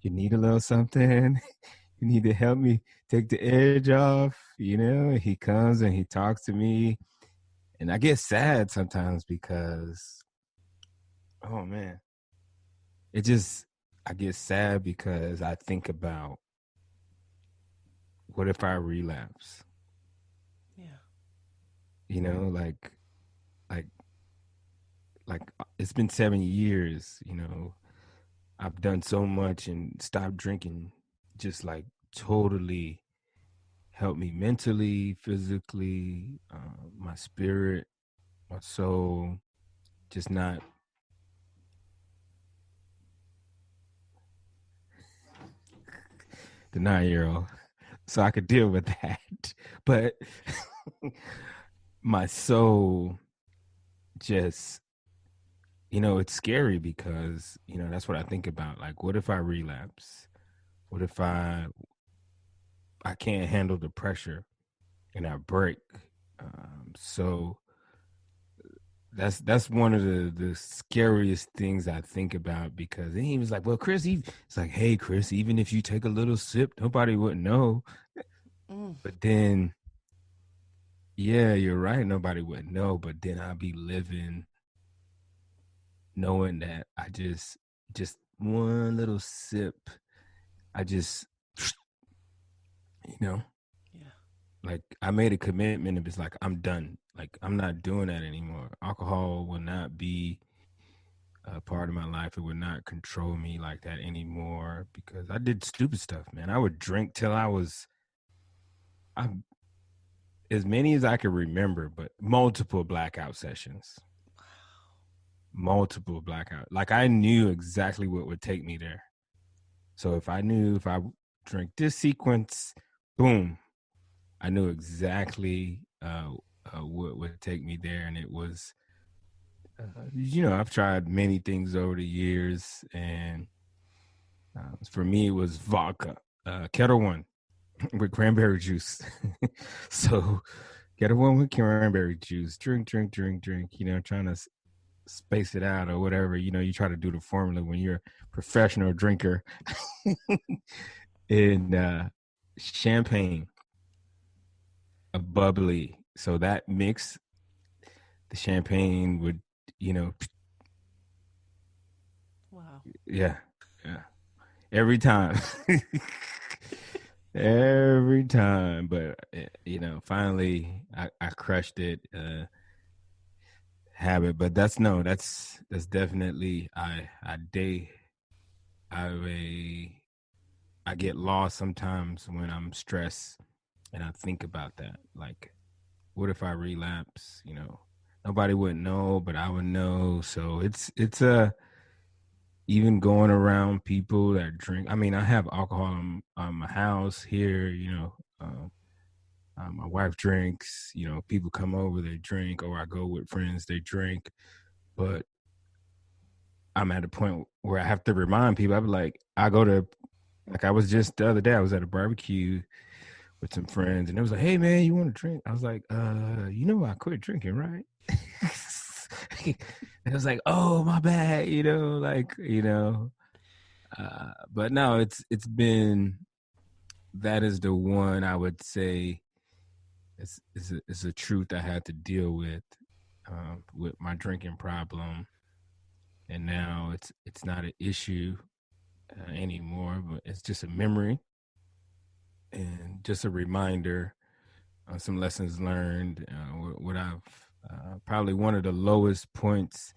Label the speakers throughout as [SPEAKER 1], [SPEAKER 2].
[SPEAKER 1] You need a little something. You need to help me take the edge off. He comes and he talks to me. And I get sad sometimes because, oh man, I get sad because I think about what if I relapse?
[SPEAKER 2] Yeah.
[SPEAKER 1] Like, like, it's been 7 years, I've done so much and stopped drinking, just like totally helped me mentally, physically, my spirit, my soul, just not. The 9-year-old, so I could deal with that. But my soul just, it's scary because, that's what I think about. Like, what if I relapse? What if I can't handle the pressure and I break? So that's one of the scariest things I think about, because then he was like, well, Chris, it's like, hey, Chris, even if you take a little sip, nobody would know. But then, yeah, you're right, nobody would know. But then I'll be living knowing that I just one little sip, I just,
[SPEAKER 2] Yeah.
[SPEAKER 1] like, I made a commitment. It was like, I'm done. Like, I'm not doing that anymore. Alcohol will not be a part of my life. It would not control me like that anymore, because I did stupid stuff, man. I would drink till I as many as I could remember, but multiple blackout sessions. Multiple blackout. Like, I knew exactly what would take me there. So if I knew if I drink this sequence, boom, I knew exactly what would take me there. And it was, I've tried many things over the years, and for me, it was vodka, Kettle One with cranberry juice. So, Kettle One with cranberry juice, drink, drink, drink, drink. Trying to space it out or whatever. You try to do the formula when you're a professional drinker. And champagne, a bubbly. So that mix, the champagne would, you know,
[SPEAKER 2] Wow.
[SPEAKER 1] yeah, yeah. Every time. Every time. But, finally I crushed it. Habit. But that's definitely, I I get lost sometimes when I'm stressed, and I think about that. Like, what if I relapse? Nobody would know, but I would know. So it's even going around people that drink. I mean, I have alcohol on my house here. My wife drinks. People come over, they drink, or I go with friends, they drink. But I'm at a point where I have to remind people. I be like, I go to, like, I was just the other day, I was at a barbecue with some friends, and it was like, hey man, you want to drink? I was like, I quit drinking, right? And it was like, oh, my bad, but no, it's been, that is the one I would say is a truth I had to deal with my drinking problem. And now it's not an issue anymore, but it's just a memory and just a reminder, some lessons learned. What I've probably one of the lowest points.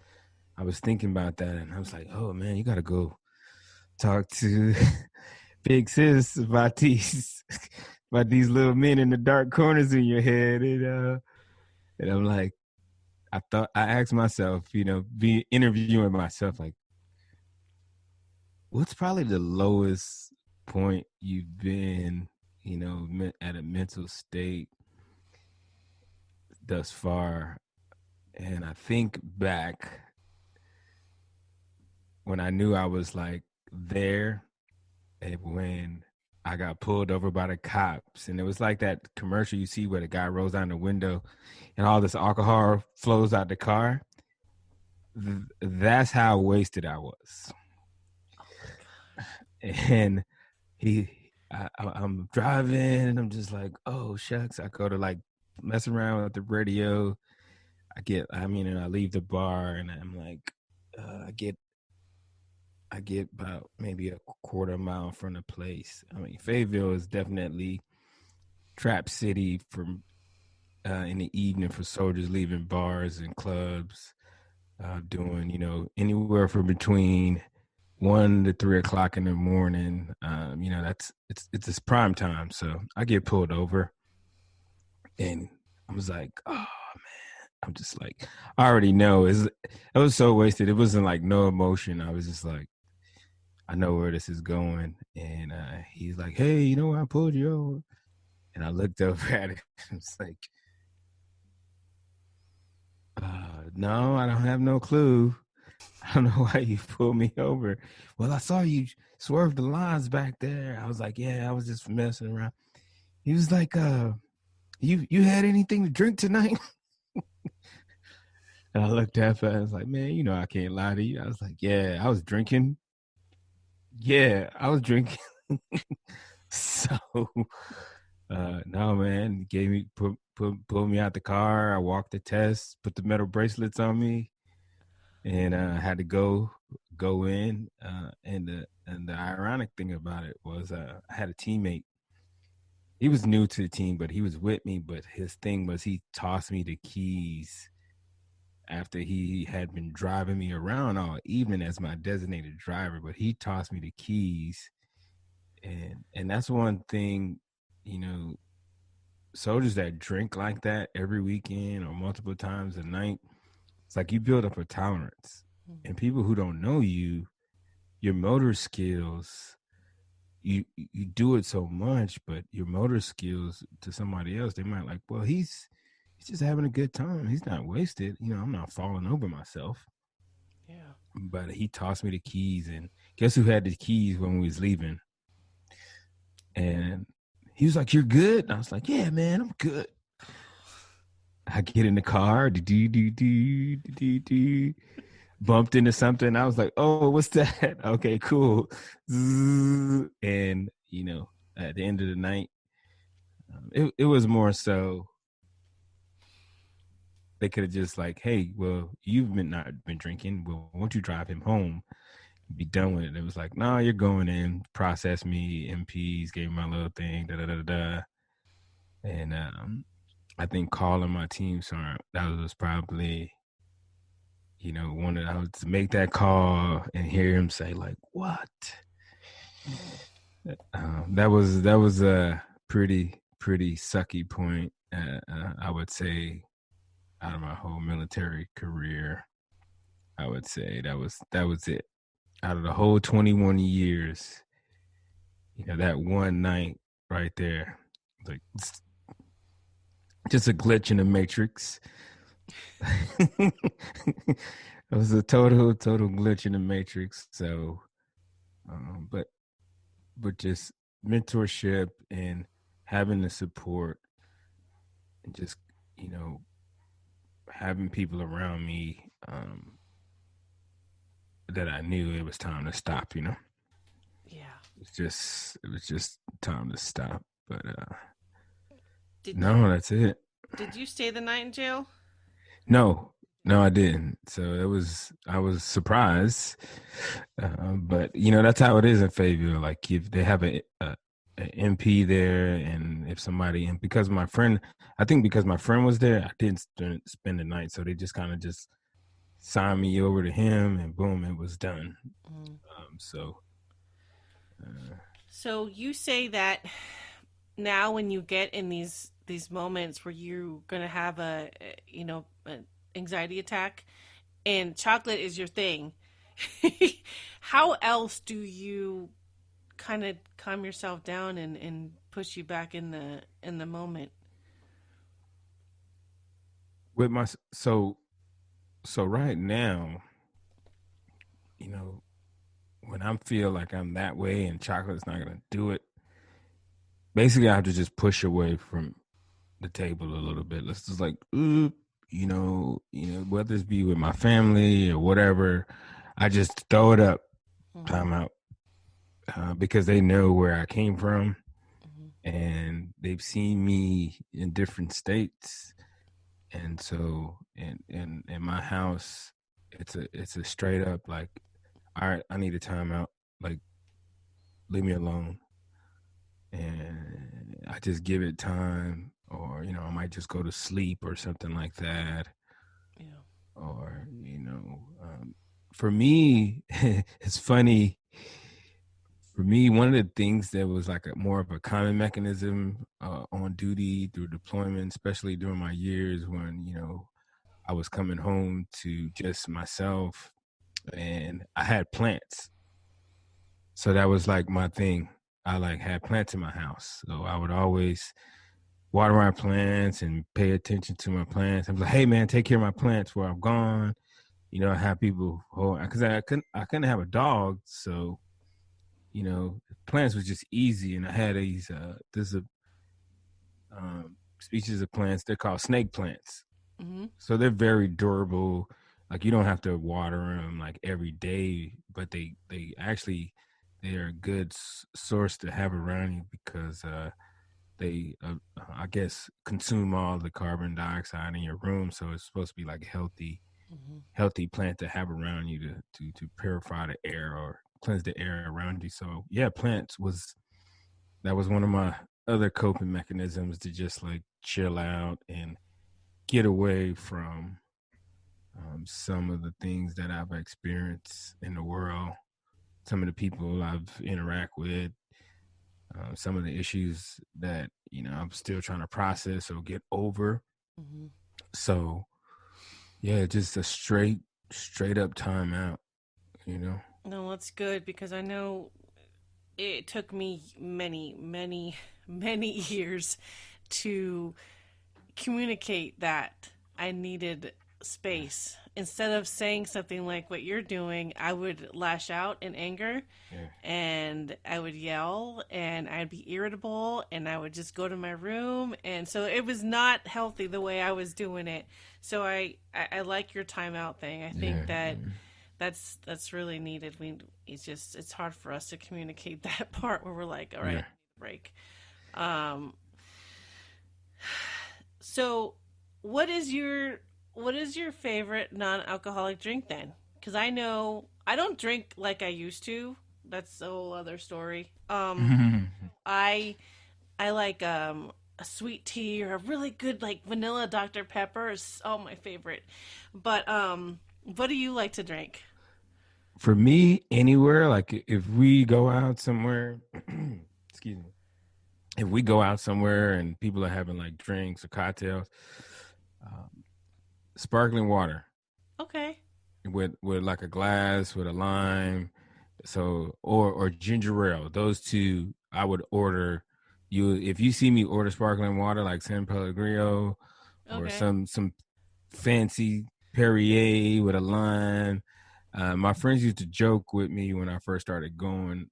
[SPEAKER 1] I was thinking about that, and I was like, "Oh man, you got to go talk to Big Sis about these about these little men in the dark corners in your head." And I'm like, I asked myself, be interviewing myself, like, what's probably the lowest point you've been, at a mental state thus far? And I think back when I knew I was like there, and when I got pulled over by the cops, and it was like that commercial you see where the guy rolls down the window and all this alcohol flows out the car. That's how wasted I was.
[SPEAKER 2] Oh my gosh.
[SPEAKER 1] and I'm driving and I'm just like, oh shucks. I go to like mess around with the radio. I leave the bar and I'm like, I get about maybe a quarter mile from the place. I mean, Fayetteville is definitely trap city from in the evening for soldiers leaving bars and clubs, doing anywhere from between 1 to 3 o'clock in the morning. It's prime time. So I get pulled over, and I was like, oh man, I'm just like, I already know. I was so wasted. It wasn't like no emotion. I was just like, I know where this is going. And he's like, hey, you know what? I pulled you over. And I looked over at it. I was like, no, I don't have no clue. I don't know why you pulled me over. Well, I saw you swerve the lines back there. I was like, yeah, I was just messing around. He was like, you had anything to drink tonight? And I looked at him. I was like, man, I can't lie to you. I was like, yeah, I was drinking. Yeah, I was drinking. So, no, man, pulled me out the car. I walked the test, put the metal bracelets on me, and I had to go in. And the ironic thing about it was, I had a teammate. He was new to the team, but he was with me. But his thing was, he tossed me the keys after he had been driving me around all evening as my designated driver. But he tossed me the keys, and that's one thing, soldiers that drink like that every weekend or multiple times a night, it's like you build up a tolerance. And people who don't know you, your motor skills, you do it so much, but your motor skills to somebody else, they might like, well, he's just having a good time. He's not wasted. I'm not falling over myself.
[SPEAKER 2] Yeah.
[SPEAKER 1] But he tossed me the keys, and guess who had the keys when we was leaving? And he was like, you're good? And I was like, yeah, man, I'm good. I get in the car, bumped into something. I was like, oh, what's that? Okay, cool. And, at the end of the night, it was more so they could have just like, hey, well, you've not been drinking. Well, won't you drive him home? Be done with it. It was like, no, you're going in, process me, MPs, gave me my little thing, da da da da. And I think calling my team sergeant, that was probably, one that I was to make that call and hear him say like, what? That was a pretty sucky point. I would say out of my whole military career, I would say that was it. Out of the whole 21 years, that one night right there, like just a glitch in the matrix. It was a total glitch in the matrix. So, but just mentorship and having the support and just, having people around me, that I knew it was time to stop,
[SPEAKER 2] Yeah.
[SPEAKER 1] It was just time to stop. But
[SPEAKER 2] Did
[SPEAKER 1] no, that's it.
[SPEAKER 2] Did you stay the night in jail?
[SPEAKER 1] No, I didn't. So I was surprised. But that's how it is in Fayetteville. Like if they have a MP there, and if somebody, and because my friend was there, I didn't spend the night. So they just kind of just signed me over to him, and boom, it was done. So
[SPEAKER 2] So you say that now when you get in these moments where you're gonna have an anxiety attack, and chocolate is your thing, how else do you kind of calm yourself down and push you back in the moment?
[SPEAKER 1] with my so right now, when I feel like I'm that way and chocolate's not gonna do it, basically I have to just push away from the table a little bit. Let's just like, whether it's be with my family or whatever, I just throw it up. Time out. because they know where I came from
[SPEAKER 2] Hmm.
[SPEAKER 1] and they've seen me in different states. And so in my house, it's a straight up like, all right, I need a timeout. Like, leave me alone. And I just give it time, or I might just go to sleep or something like that.
[SPEAKER 2] Yeah.
[SPEAKER 1] Or for me, it's funny. For me, one of the things that was like a more of a common mechanism on duty through deployment, especially during my years when I was coming home to just myself, and I had plants. So that was like my thing. I like had plants in my house. So I would always water my plants and pay attention to my plants. I was like, hey man, take care of my plants while I'm gone. I have people hold, because I couldn't have a dog. So, plants was just easy. And I had there's a species of plants, they're called snake plants.
[SPEAKER 2] Hmm.
[SPEAKER 1] So they're very durable. Like you don't have to water them like every day, but they actually they are a good source to have around you because they I guess consume all the carbon dioxide in your room. So it's supposed to be like a
[SPEAKER 2] Hmm.
[SPEAKER 1] healthy plant to have around you to purify the air or cleanse the air around you. So yeah, plants was that was one of my other coping mechanisms to just like chill out and get away from some of the things that I've experienced in the world, some of the people I've interact with, some of the issues that I'm still trying to process or get over.
[SPEAKER 2] Hmm.
[SPEAKER 1] So yeah, just a straight up timeout. You know.
[SPEAKER 2] No, that's good because I know it took me many, many, many years to communicate that I needed space. Instead of saying something like what you're doing, I would lash out in anger
[SPEAKER 1] Yeah.
[SPEAKER 2] and I would yell and I'd be irritable and I would just go to my room. And so it was not healthy the way I was doing it. So I like your timeout thing. I think
[SPEAKER 1] Yeah.
[SPEAKER 2] that that's really needed. It's hard for us to communicate that part where we're like, all right, I
[SPEAKER 1] Yeah.
[SPEAKER 2] need a break. Um, so what is your favorite non-alcoholic drink then? Because I know I don't drink like I used to. That's a whole other story. I I like a sweet tea or a really good like vanilla Dr. Pepper is my favorite. But what do you like to drink?
[SPEAKER 1] For me, anywhere, like if we go out somewhere, excuse me, if we go out somewhere and people are having like drinks or cocktails, um, sparkling water
[SPEAKER 2] Okay.
[SPEAKER 1] with like a glass with a lime, so or ginger ale. Those two I would order. You if you see me order sparkling water like San Pellegrino or
[SPEAKER 2] Okay.
[SPEAKER 1] some fancy Perrier with a lime. My friends used to joke with me when I first started going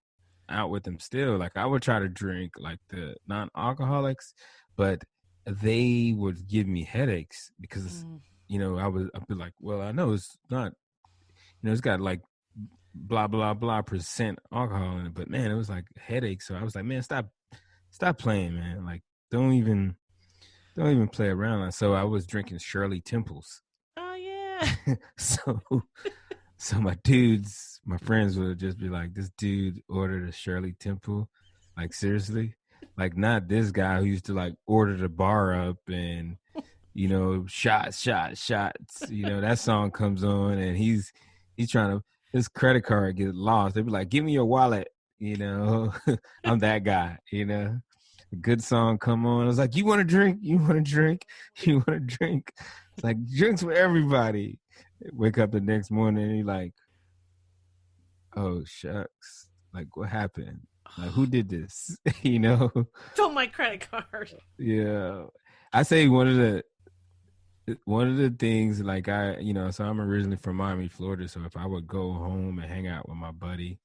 [SPEAKER 1] out with them still. Like I would try to drink like the non-alcoholics, but they would give me headaches because
[SPEAKER 2] Mm.
[SPEAKER 1] I'd be like, well, I know it's not, it's got like blah blah blah percent alcohol in it, but man, it was like headaches. So I was like, man, stop playing, man. Like don't even play around. So I was drinking Shirley Temples.
[SPEAKER 2] Oh yeah.
[SPEAKER 1] so So my friends would just be like, "This dude ordered a Shirley Temple, like seriously, like not this guy who used to like order the bar up and shots, shots, shots. That song comes on and he's trying to his credit card get lost. They'd be like, "Give me your wallet." I'm that guy. A good song come on. I was like, "You want to drink? You want to drink? You want to drink?" It's like drinks for everybody. Wake up the next morning and he like, oh shucks, like what happened, like who did this?
[SPEAKER 2] Stole my credit card.
[SPEAKER 1] Yeah, I say one of the things, like so I'm originally from Miami, Florida, so if I would go home and hang out with my buddy,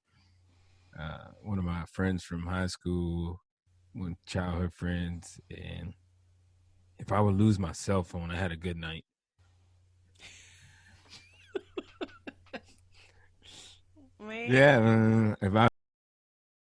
[SPEAKER 1] one of my friends from high school, one childhood friends, and if I would lose my cell phone, I had a good night.
[SPEAKER 2] Man.
[SPEAKER 1] Yeah, if I